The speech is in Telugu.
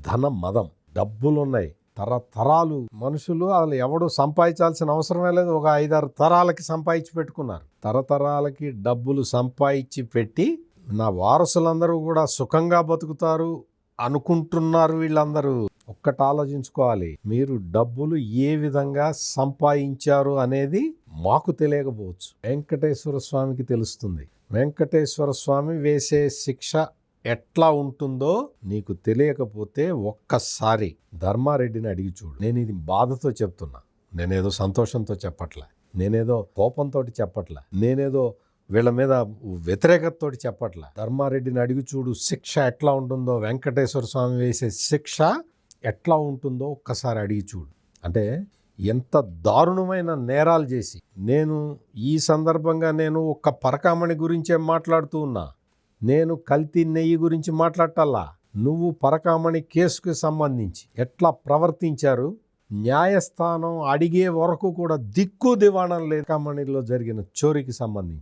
ధన మదం. డబ్బులున్నాయి, తరతరాలు మనుషులు అసలు ఎవడు సంపాదించాల్సిన అవసరమే లేదు. ఒక 5-6 తరాలకి సంపాదించి పెట్టుకున్నారు. తరతరాలకి డబ్బులు సంపాదించి పెట్టి నా వారసులందరూ కూడా సుఖంగా బతుకుతారు అనుకుంటున్నారు వీళ్ళందరూ. ఒక్కటి ఆలోచించుకోవాలి, మీరు డబ్బులు ఏ విధంగా సంపాదించారు అనేది మాకు తెలియకపోవచ్చు, వెంకటేశ్వర స్వామికి తెలుస్తుంది. వెంకటేశ్వర స్వామి వేసే శిక్ష ఎట్లా ఉంటుందో నీకు తెలియకపోతే ఒక్కసారి ధర్మారెడ్డిని అడిగి చూడు. నేను ఇది బాధతో చెప్తున్నా, నేనేదో సంతోషంతో చెప్పట్లే, నేనేదో కోపంతో చెప్పట్లే, నేనేదో వీళ్ళ మీద వ్యతిరేకతతో చెప్పట్లే. ధర్మారెడ్డిని అడిగి చూడు, శిక్ష ఎట్లా ఉంటుందో, వెంకటేశ్వర స్వామి వేసే శిక్ష ఎట్లా ఉంటుందో ఒక్కసారి అడిగి చూడు. అంటే ఎంత దారుణమైన నేరాలు చేసి, నేను ఈ సందర్భంగా నేను ఒక్క పరకామణి గురించే మాట్లాడుతూ ఉన్నా, నేను కల్తీ నెయ్యి గురించి మాట్లాడటల్లా. నువ్వు పరకామణి కేసుకు సంబంధించి ఎట్లా ప్రవర్తించారు, న్యాయస్థానం అడిగే వరకు కూడా దిక్కు దివాణం లేదు. పరకామణిలో జరిగిన చోరీకి సంబంధించి